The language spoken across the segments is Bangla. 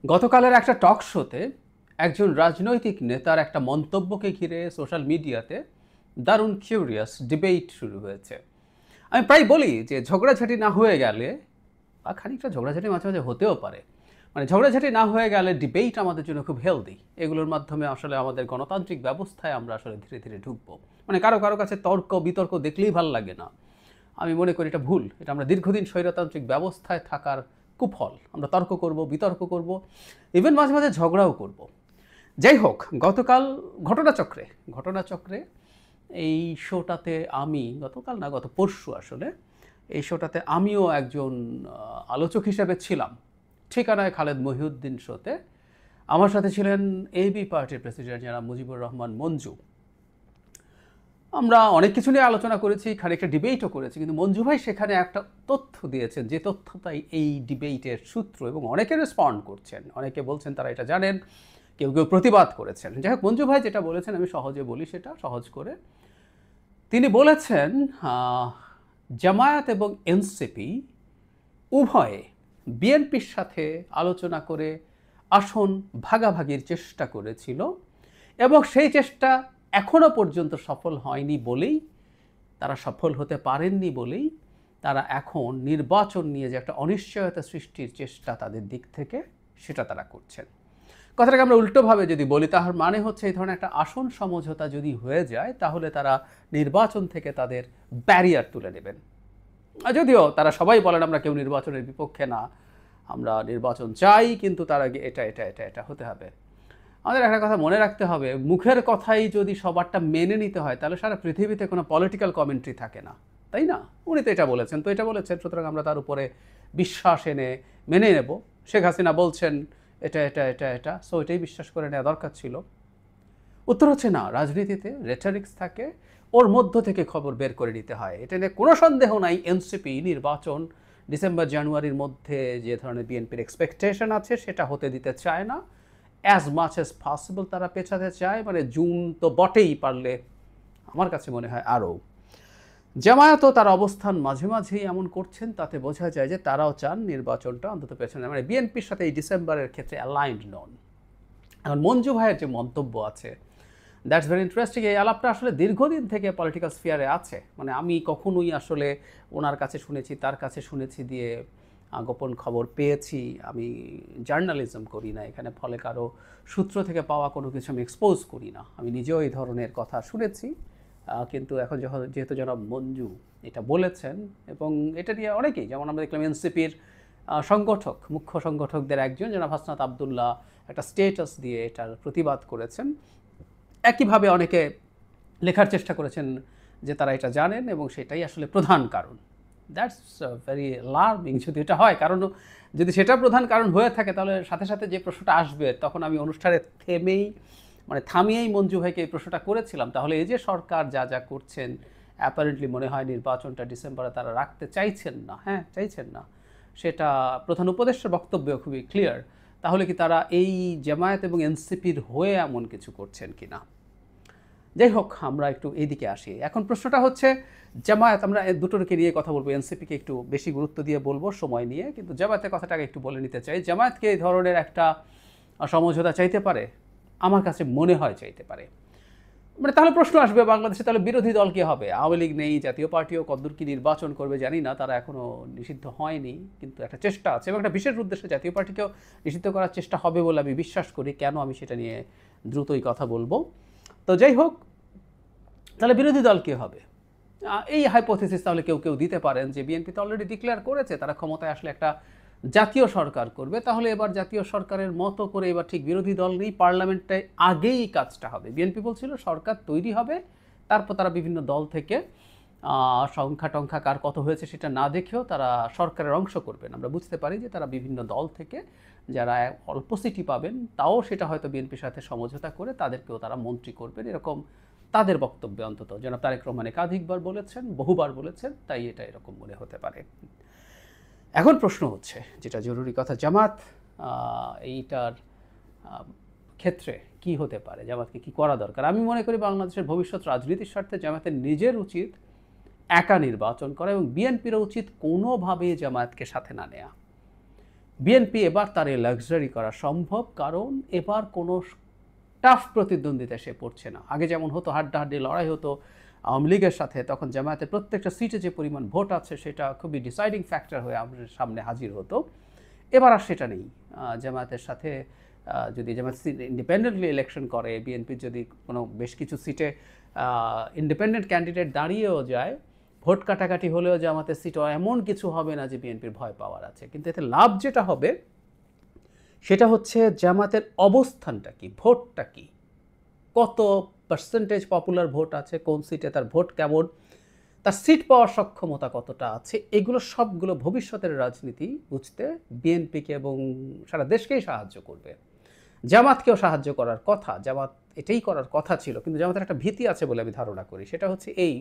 গতকালের একটা টক শোতে একজন রাজনৈতিক নেতার একটা মন্তব্যকে ঘিরে সোশ্যাল মিডিয়াতে দারুণ কিউরিয়াস ডিবেট শুরু হয়েছে। আমি প্রায় বলি যে ঝগড়াঝাটি না হয়ে গেলে বা খানিকটা ঝগড়াঝাটি মাঝে মাঝে হতেও পারে, মানে ঝগড়াঝাটি না হয়ে গেলে ডিবেট আমাদের জন্য খুব হেলদি। এগুলোর মাধ্যমে আসলে আমাদের গণতান্ত্রিক ব্যবস্থায় আমরা আসলে ধীরে ধীরে ঢুকবো। মানে কারো কারো কাছে তর্ক বিতর্ক দেখলেই ভাল লাগে না। আমি মনে করি এটা ভুল। এটা আমরা দীর্ঘদিন স্বৈরতান্ত্রিক ব্যবস্থায় থাকার কুফল। আমরা তর্ক করব, বিতর্ক করব, ইভেন মাঝে মাঝে ঝগড়াও করব। যাই হোক, গতকাল ঘটনাচক্রে ঘটনাচক্রে এই শোটাতে আমি গতকাল না গত পরশু আসলে এই শোটাতে আমিও একজন আলোচক হিসেবে ছিলাম। ঠিকানায় খালেদ মহিউদ্দিন শোতে আমার সাথে ছিলেন এবি পার্টির প্রেসিডেন্ট জনাব মুজিবুর রহমান মঞ্জু। আমরা অনেক কিছু নিয়ে আলোচনা করেছি, খানিকটা ডিবেটও করেছি, কিন্তু মঞ্জু ভাই সেখানে একটা তথ্য দিয়েছেন যে তথ্যটাই এই ডিবেটের সূত্র, এবং অনেকে রেসপন্ড করছেন, অনেকে বলছেন তারা এটা জানেন, কেউ কেউ প্রতিবাদ করেছেন। যাই হোক, মঞ্জু ভাই যেটা বলেছেন আমি সহজে বলি, সেটা সহজ করে তিনি বলেছেন জামায়াত এবং এনসিপি উভয়ে বিএনপির সাথে আলোচনা করে আসন ভাগাভাগির চেষ্টা করেছিল, এবং সেই চেষ্টা এখনও পর্যন্ত সফল হয়নি বলেই, তারা সফল হতে পারেননি বলেই তারা এখন নির্বাচন নিয়ে যে একটা অনিশ্চয়তা সৃষ্টির চেষ্টা তাদের দিক থেকে, সেটা তারা করছেন। কথাটাকে আমরা উল্টোভাবে যদি বলি, তার মানে হচ্ছে এই ধরনের একটা আসন সমঝোতা যদি হয়ে যায় তাহলে তারা নির্বাচন থেকে তাদের ব্যারিয়ার তুলে নেবেন। যদিও তারা সবাই বলেন আমরা কেউ নির্বাচনের বিপক্ষে না, আমরা নির্বাচন চাই, কিন্তু তার আগে এটা এটা এটা এটা হতে হবে। আমাদের একটা কথা মনে রাখতে হবে, মুখের কথাই যদি সবারটা মেনে নিতে হয় তাহলে সারা পৃথিবীতে কোনো পলিটিক্যাল কমেন্ট্রি থাকে না, তাই না? উনি তো এটা বলেছেন, সুতরাং আমরা তার উপরে বিশ্বাস এনে মেনে নেব। শেখ হাসিনা বলছেন এটা এটা এটা এটা, সো এটাই বিশ্বাস করে নেওয়া দরকার ছিল। উত্তর হচ্ছে না, রাজনীতিতে রেটারিক্স থাকে, ওর মধ্য থেকে খবর বের করে নিতে হয়। এটা নিয়ে কোনো সন্দেহ নাই, এনসিপি নির্বাচন ডিসেম্বর জানুয়ারির মধ্যে যে ধরনের বিএনপির এক্সপেকটেশন আছে সেটা হতে দিতে চায় না। অ্যাজ মাচ অ্যাজ পসিবল তারা পেছাতে চায়, মানে জুন তো বটেই, পারলে আমার কাছে মনে হয় আরও। জামায়াতও তার অবস্থান মাঝে মাঝেই এমন করছেন, তাতে বোঝা যায় যে তারাও চান নির্বাচনটা অন্তত পেছনে, মানে বিএনপির সাথে এই ডিসেম্বরের ক্ষেত্রে অ্যালাইন্ড নন। এখন মঞ্জু ভাইয়ের যে মন্তব্য আছে, দ্যাটস ভেরি ইন্টারেস্টিং। এই আলাপটা আসলে দীর্ঘদিন থেকে পলিটিক্যাল স্ফিয়ারে আছে, মানে আমি কখনোই আসলে ওনার কাছে শুনেছি, তার কাছে শুনেছি দিয়ে গোপন খবর পেয়েছি। আমি জার্নালিজম করি না এখানে, ফলে কারো সূত্র থেকে পাওয়া কোনো কিছু আমি এক্সপোজ করি না। আমি নিজেও এই ধরনের কথা শুনেছি, কিন্তু এখন যেহেতু জনাব মঞ্জু এটা বলেছেন, এবং এটা নিয়ে অনেকেই, যেমন আমরা দেখলাম এনসিপির সংগঠক, মুখ্য সংগঠকদের একজন জনাব হাসনাত আবদুল্লাহ একটা স্টেটাস দিয়ে এটার প্রতিবাদ করেছেন। একইভাবে অনেকে লেখার চেষ্টা করেছেন যে তারা এটা জানেন এবং সেটাই আসলে প্রধান কারণ। দ্যাটস ভেরি অ্যালার্মিং যদি এটা হয়, কারণ যদি সেটা প্রধান কারণ হয়ে থাকে তাহলে সাথে সাথে যে প্রশ্নটা আসবে, তখন আমি অনুষ্ঠানে থামিয়েই মঞ্জু ভাইকে এই প্রশ্নটা করেছিলাম, তাহলে এই যে সরকার যা যা করছেন, অ্যাপারেন্টলি মনে হয় নির্বাচনটা ডিসেম্বরে তারা রাখতে চাইছেন না, চাইছেন না, সেটা প্রধান উপদেষ্টার বক্তব্য খুবই ক্লিয়ার। তাহলে কি তারা এই জামায়াত এবং এনসিপির হয়ে এমন কিছু করছেন কি না? যাই হোক, আমরা একটু এইদিকে আসি। এখন প্রশ্নটা হচ্ছে, জামায়াত, আমরা দুটোকে নিয়ে কথা বলবো, এনসিপিকে একটু বেশি গুরুত্ব দিয়ে বলবো সময় নিয়ে, কিন্তু জামায়াতের কথাটাকে একটু বলে নিতে চাই। জামায়াতকে এই ধরনের একটা সমঝোতা চাইতে পারে? আমার কাছে মনে হয় চাইতে পারে। মানে তাহলে প্রশ্ন আসবে, বাংলাদেশে তাহলে বিরোধী দল কী হবে? আওয়ামী লীগ নেই, জাতীয় পার্টিও কদ্দূর কি নির্বাচন করবে জানি না, তারা এখনও নিষিদ্ধ হয়নি, কিন্তু একটা চেষ্টা আছে, এবং একটা বিশেষ উদ্দেশ্যে জাতীয় পার্টিকেও নিষিদ্ধ করার চেষ্টা হবে বলে আমি বিশ্বাস করি। কেন, আমি সেটা নিয়ে দ্রুতই কথা বলবো। তো যাই হোক, তাহলে বিরোধী দল কী হবে? এই হাইপোথিসিস তাহলে কেউ কেউ দিতে পারেন যে বিএনপি তো অলরেডি ডিক্লেয়ার করেছে তারা ক্ষমতায় আসলে একটা জাতীয় সরকার করবে, তাহলে এবার জাতীয় সরকারের মতো করে এবার ঠিক বিরোধী দল নেই, পার্লামেন্টে আগেই কাজটা হবে। বিএনপি বলছিল সরকার তৈরি হবে, তারপর তারা বিভিন্ন দল থেকে সংখ্যা টংখ্যা কার কত হয়েছে সেটা না দেখেও তারা সরকারের অংশ করবেন। আমরা বুঝতে পারি যে তারা বিভিন্ন দল থেকে যারা অল্প সিটি পাবেন, তাও সেটা হয়তো বিএনপির সাথে সমঝোতা করে তাদেরকেও তারা মন্ত্রী করবেন, এরকম তাদের বক্তব্যে অন্তত জনাব তারেক রহমান একাধিকবার বলেছেন, বহুবার বলেছেন, তাই এটা এরকম মনে হতে পারে। এখন প্রশ্ন হচ্ছে, যেটা জরুরি কথা, জামাত এইটার ক্ষেত্রে কি হতে পারে, জামাতকে কি করা দরকার? আমি মনে করি বাংলাদেশের ভবিষ্যৎ রাজনীতির স্বার্থে জামাতের নিজের উচিত একা নির্বাচন করা, এবং বিএনপিরও উচিত কোনোভাবেই জামায়াতকে সাথে না নেওয়া। বিএনপি এবার তার এই লাক্সারি করা সম্ভব, কারণ এবার কোনো টাফ প্রতিদ্বন্দ্বিতা সে পড়ছে না। আগে যেমন হতো হাড্ডাহাড্ডি লড়াই হতো আওয়ামী লীগের সাথে, তখন জামায়াতের প্রত্যেকটা সিটে যে পরিমাণ ভোট আছে সেটা খুবই ডিসাইডিং ফ্যাক্টর হয়ে আমাদের সামনে হাজির হতো। এবার আর সেটা নেই। জামায়াতের সাথে যদি জামায়াত ইন্ডিপেন্ডেন্টলি ইলেকশন করে, বিএনপির যদি কোনো বেশ কিছু সিটে ইন্ডিপেন্ডেন্ট ক্যান্ডিডেট দাঁড়িয়েও যায়, ভোট কাটাকাটি হলেও জামাতের সিটও এমন কিছু হবে না যে বিএনপির ভয় পাওয়ার আছে। কিন্তু এতে লাভ যেটা হবে সেটা হচ্ছে জামাতের অবস্থানটা কি, ভোটটা কি, কত পার্সেন্টেজ পপুলার ভোট আছে, কোন সিটে তার ভোট কেমন, তার সিট পাওয়ার সক্ষমতা কতটা আছে, এগুলো সবগুলো ভবিষ্যতের রাজনীতি বুঝতে বিএনপিকে এবং সারা দেশকেই সাহায্য করবে। জামাতকেও সাহায্য করার কথা, জামাত এটাই করার কথা ছিল, কিন্তু জামাতের একটা ভীতি আছে বলে আমি ধারণা করি। সেটা হচ্ছে এই,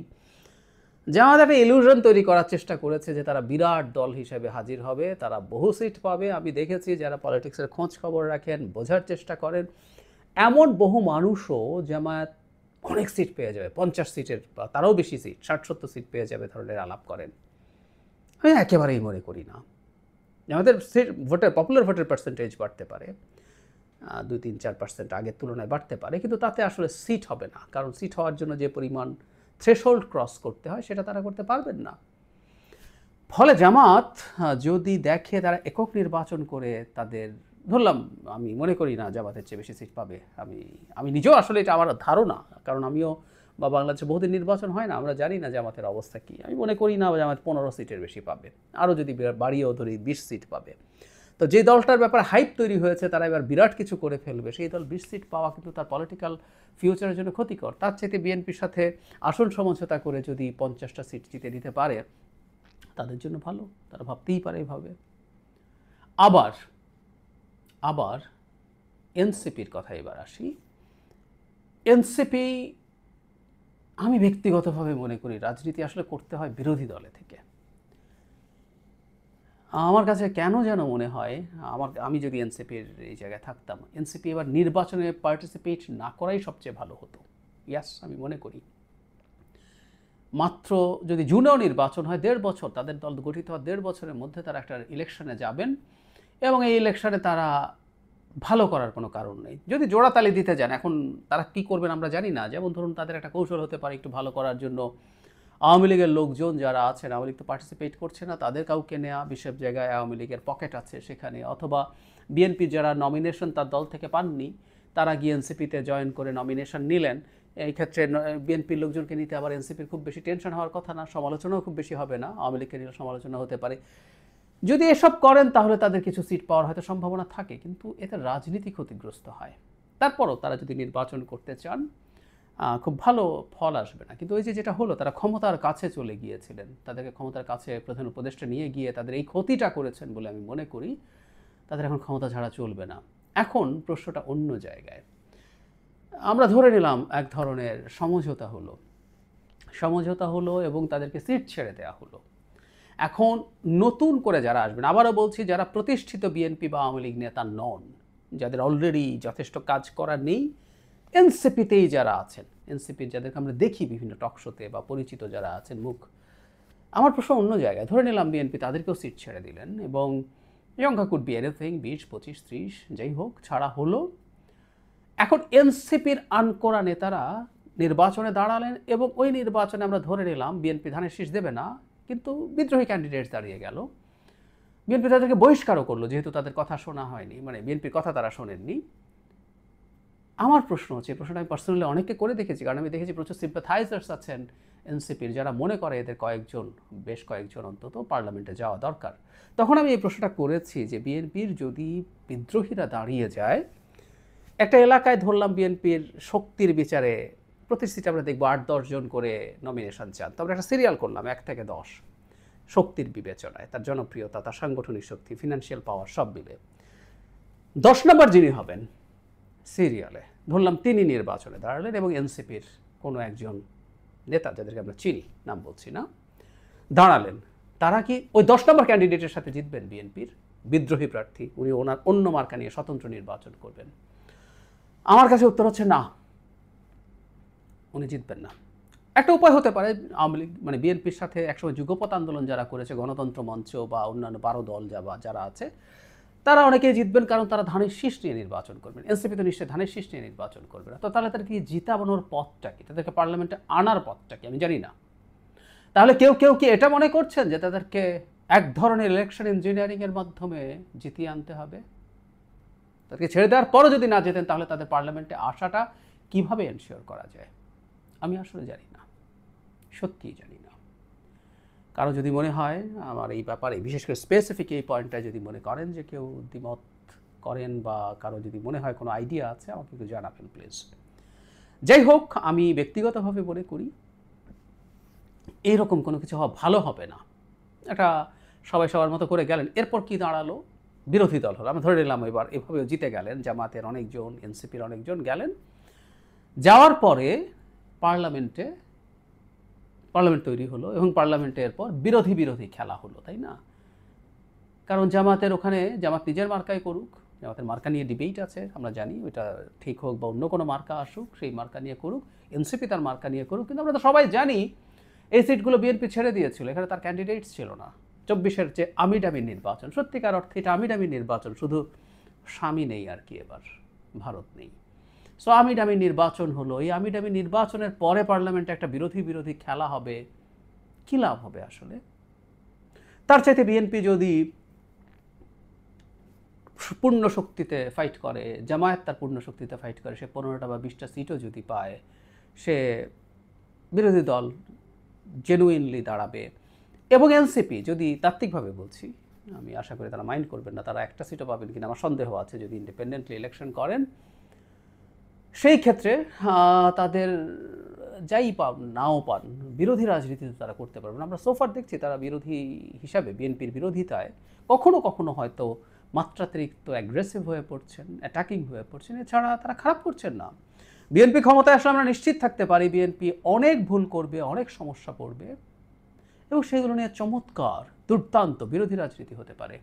জামাত একটা ইলিউশন তৈরি করার চেষ্টা করেছে যে তারা বিরাট দল হিসেবে হাজির হবে, তারা বহু সিট পাবে। আমি দেখেছি যারা পলিটিক্সের খোঁজ খবর রাখেন, বোঝার চেষ্টা করেন, এমন বহু মানুষও জামায়াত অনেক সিট পেয়ে যাবে, 50 সিটের বা তারও বেশি সিট, 60-70 সিট পেয়ে যাবে ধরনের আলাপ করেন। আমি একেবারেই মনে করি না। আমাদের সিট ভোটের পপুলার ভোটের পার্সেন্টেজ বাড়তে পারে, 2-3-4% আগের তুলনায় বাড়তে পারে, কিন্তু তাতে আসলে সিট হবে না। কারণ সিট হওয়ার জন্য যে পরিমাণ থ্রেশহোল্ড ক্রস করতে হয় সেটা তারা করতে পারবেন না। ফলে জামাত যদি দেখে তারা একক নির্বাচন করে তাদের, ধরলাম, আমি মনে করি না জামাতের চেয়ে বেশি সিট পাবে। আমি নিজেও আসলে এটা আমার ধারণা, কারণ আমিও বা বাংলাদেশে বহুদিন নির্বাচন হয় না, আমরা জানি না জামাতের অবস্থা কী। আমি মনে করি না জামাত 15 সিটের বেশি পাবে, আরও যদি বাড়িয়েও ধরি 20 সিট পাবে। তো যে দলটার ব্যাপারে হাইপ তৈরি হয়েছে তারা এবার বিরাট কিছু করে ফেলবে, সেই দল 20 সিট পাওয়া কিন্তু তার পলিটিক্যাল ফিউচারের জন্য ক্ষতিকর। তার চাইতে বিএনপির সাথে আসন সমঝোতা করে যদি 50টা সিট জিতে নিতে পারে তাদের জন্য ভালো, তারা ভাবতেই পারে এইভাবে। আবার এনসিপির কথা এবার আসি। এনসিপি, আমি ব্যক্তিগতভাবে মনে করি রাজনীতি আসলে করতে হয় বিরোধী দলে থেকে। আমার কাছে কেন যেন মনে হয়, আমি যদি এনসিপির এই জায়গায় থাকতাম, এনসিপি এবার নির্বাচনে পার্টিসিপেট না করাই সবচেয়ে ভালো হতো। ইয়াস, আমি মনে করি মাত্র যদি জুনেও নির্বাচন হয়, 1.5 বছর, তাদের দল গঠিত হওয়ার 1.5 বছরের মধ্যে তারা একটা ইলেকশনে যাবেন এবং এই ইলেকশনে তারা ভালো করার কোনো কারণ নেই। যদি জোড়াতালি দিতে যান, এখন তারা কী করবেন আমরা জানি না। যেমন ধরুন তাদের একটা কৌশল হতে পারে একটু ভালো করার জন্য আওয়ামী লীগের লোকজন যারা আছেন, আওয়ামী লীগ তো পার্টিসিপেট করছে না, তাদের কাউকে নেওয়া, বিশেষ জায়গায় আওয়ামী লীগের পকেট আছে সেখানে, অথবা বিএনপি যারা নমিনেশন তার দল থেকে পাননি তারা গিয়ে এনসিপিতে জয়েন করে নমিনেশন নিলেন। এই ক্ষেত্রে বিএনপির লোকজনকে নিতে আবার এনসিপির খুব বেশি টেনশন হওয়ার কথা না, সমালোচনাও খুব বেশি হবে না, আওয়ামী লীগকে নিলে সমালোচনা হতে পারে। যদি এসব করেন তাহলে তাদের কিছু সিট পাওয়ার হয়তো সম্ভাবনা থাকে, কিন্তু এতে রাজনীতি ক্ষতিগ্রস্ত হয়। তারপরও তারা যদি নির্বাচন করতে চান খুব ভালো ফল আসবে না। কিন্তু ওই যেটা হলো, তারা ক্ষমতার কাছে চলে গিয়েছিলেন, তাদেরকে ক্ষমতার কাছে প্রধান উপদেষ্টা নিয়ে গিয়ে তাদের এই ক্ষতিটা করেছেন বলে আমি মনে করি। তাদের এখন ক্ষমতা ছাড়া চলবে না। এখন প্রশ্নটা অন্য জায়গায়। আমরা ধরে নিলাম এক ধরনের সমঝোতা হলো এবং তাদেরকে সিট ছেড়ে দেওয়া হলো। এখন নতুন করে যারা আসবেন, আবারও বলছি, যারা প্রতিষ্ঠিত বিএনপি বা আওয়ামী লীগ নেতা নন, যাদের অলরেডি যথেষ্ট কাজ করার নেই, এনসিপিতেই যারা আছেন, এনসিপির যাদেরকে আমরা দেখি বিভিন্ন টকশোতে বা পরিচিত যারা আছেন মুখ, আমার প্রশ্ন অন্য জায়গায়। ধরে নিলাম বিএনপি তাদেরকেও সিট ছেড়ে দিলেন এবং সংখ্যা কুড বি এনিথিং, 20, 25, 30 যাই হোক, ছাড়া হলো। এখন এনসিপির আনকোরা নেতারা নির্বাচনে দাঁড়ালেন এবং ওই নির্বাচনে আমরা ধরে নিলাম বিএনপি ধানের শীষ দেবে না, কিন্তু বিদ্রোহী ক্যান্ডিডেট দাঁড়িয়ে গেল। বিএনপি তাদেরকে বহিষ্কারও করলো, যেহেতু তাদের কথা শোনা হয়নি, মানে বিএনপির কথা তারা শোনেননি। আমার প্রশ্ন হচ্ছে, প্রশ্নটা আমি পার্সোনালি অনেককে করে দেখেছি, কারণ আমি দেখেছি প্রচুর সিম্প্যাথাইজার্স আছেন এনসিপির যারা মনে করে এদের বেশ কয়েকজন অন্তত পার্লামেন্টে যাওয়া দরকার। তখন আমি এই প্রশ্নটা করেছি যে বিএনপির যদি বিদ্রোহীরা দাঁড়িয়ে যায়, একটা এলাকায় ধরলাম বিএনপির শক্তির বিচারে প্রতি সিটে আমরা দেখবো 8-10 জন করে নমিনেশন চান, তবে একটা সিরিয়াল করলাম 1 থেকে 10 শক্তির বিবেচনায়, তার জনপ্রিয়তা, তার সাংগঠনিক শক্তি, ফিনান্সিয়াল পাওয়ার সব মিলে 10 নম্বর যিনি হবেন সিরিয়ালে, ধরলাম তিনি নির্বাচনে দাঁড়ালেন এবং এনসিপির কোনো একজন নেতা, যাদেরকে আমরা চিনি, নাম বলছি না, দাঁড়ালেন। তারা কি ওই 10 নম্বর ক্যান্ডিডেটের সাথে জিতবেন? বিএনপির বিদ্রোহী প্রার্থী, উনি ওনার অন্য মার্কা নিয়ে স্বতন্ত্র নির্বাচন করবেন? আমার কাছে উত্তর হচ্ছে না, উনি জিতবেন না। একটা উপায় হতে পারে, আওয়ামী লীগ মানে বিএনপির সাথে একসময় যুগপৎ আন্দোলন যারা করেছে, গণতন্ত্র মঞ্চ বা অন্যান্য 12 দল যারা আছে, তারা অনেকেই জিতবেন, কারণ তারা ধানের শীষ নিয়ে নির্বাচন করবেন। এনসিপি তো নিশ্চয়ই ধানের শীষ নিয়ে নির্বাচন করবে না। তো তাহলে তাদেরকে জিতানোর পথটা কি, তাদেরকে পার্লামেন্টে আনার পথটা কি, আমি জানি না। তাহলে কেউ কেউ কি এটা মনে করছেন যে তাদেরকে এক ধরনের ইলেকশন ইঞ্জিনিয়ারিংয়ের মাধ্যমে জিতিয়ে আনতে হবে? তাদেরকে ছেড়ে দেওয়ার পরও যদি না যেতেন, তাহলে তাদের পার্লামেন্টে আসাটা কিভাবে এনশিওর করা যায়? আমি আসলে জানি না, সত্যিই জানি না। কারো যদি মনে হয় আমার এই ব্যাপারে, বিশেষ করে স্পেসিফিক এই পয়েন্টটায় যদি মনে করেন যে কেউ দ্বিমত করেন, বা কারো যদি মনে হয় কোনো আইডিয়া আছে, আমাকে একটু জানাবেন প্লিজ। যাই হোক, আমি ব্যক্তিগতভাবে মনে করি এইরকম কোনো কিছু হওয়া ভালো হবে না। এটা সবাই সবার মতো করে গেলেন, এরপর কি দাঁড়ালো? বিরোধী দল হলো, আমরা ধরে নিলাম এবার এভাবেও জিতে গেলেন, জামাতের অনেকজন, এনসিপির অনেকজন গেলেন, যাওয়ার পরে পার্লামেন্ট তৈরি হলো, এবং পার্লামেন্টে এরপর বিরোধী বিরোধী খেলা হলো, তাই না? কারণ জামাতের ওখানে, জামাত নিজের মার্কাই করুক, জামাতের মার্কা নিয়ে ডিবেট আছে, আমরা জানি, ওইটা ঠিক হোক বা অন্য কোনো মার্কা আসুক, সেই মার্কা নিয়ে করুক। এনসিপি তার মার্কা নিয়ে করুক, কিন্তু আমরা তো সবাই জানি এই সিটগুলো বিএনপি ছেড়ে দিয়েছিল, এখানে তার ক্যান্ডিডেটস ছিল না। 24-এর যে আমিডামি নির্বাচন, সত্যিকার অর্থে এটা আমিডামি নির্বাচন, শুধু স্বামী নেই আর কি, এবার ভারত নেই। সো আমিডামি নির্বাচন হলো, এই আমিডামি নির্বাচনের পরে পার্লামেন্টে একটা বিরোধী বিরোধী খেলা হবে, কী লাভ হবে আসলে? তার চাইতে বিএনপি যদি পূর্ণ শক্তিতে ফাইট করে, জামায়াত তার পূর্ণ শক্তিতে ফাইট করে, সে 15টা বা 20টা সিটও যদি পায়, সে বিরোধী দল জেনুইনলি দাঁড়াবে। এবং এনসিপি যদি, তাত্ত্বিকভাবে বলছি, আমি আশা করি তারা মাইন্ড করবেন না, তারা একটা সিটও পাবেন কিনা আমার সন্দেহ আছে, যদি ইন্ডিপেন্ডেন্টলি ইলেকশন করেন, সেই ক্ষেত্রে তাদের যাই পান নাও পান, বিরোধী রাজনীতিতে তারা করতে পারবেন। আমরা সোফার দেখছি তারা বিরোধী হিসাবে, বিএনপির বিরোধিতায় কখনো কখনো হয়তো মাত্রাতিরিক্ত অ্যাগ্রেসিভ হয়ে পড়ছেন, অ্যাটাকিং হয়ে পড়ছেন, এছাড়া তারা খারাপ করছেন না। বিএনপি ক্ষমতায় আসলে আমরা নিশ্চিত থাকতে পারি বিএনপি অনেক ভুল করবে, অনেক সমস্যা পড়বে, এবং সেগুলো নিয়ে চমৎকার দুর্দান্ত বিরোধী রাজনীতি হতে পারে।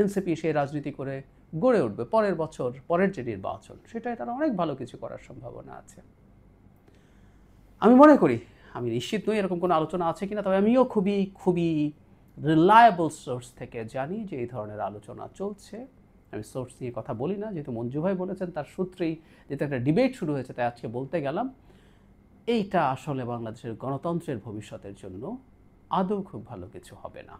এনসিপি সেই রাজনীতি করে গড়ে উঠবে, পরের বছর পরের যে নির্বাচন, সেটাই তারা অনেক ভালো কিছু করার সম্ভাবনা আছে। আমি মনে করি, আমি নিশ্চিত নই এরকম কোনো আলোচনা আছে কিনা, তবে আমিও খুবই খুবই রিলায়েবল সোর্স থেকে জানি যে এই ধরনের আলোচনা চলছে। আমি সোর্স নিয়ে কথা বলি না, যেহেতু মঞ্জু ভাই বলেছেন, তার সূত্রেই যেহেতু একটা ডিবেট শুরু হয়েছে, তাই আজকে বলতে গেলাম। এইটা আসলে বাংলাদেশের গণতন্ত্রের ভবিষ্যতের জন্য আদৌ খুব ভালো কিছু হবে না।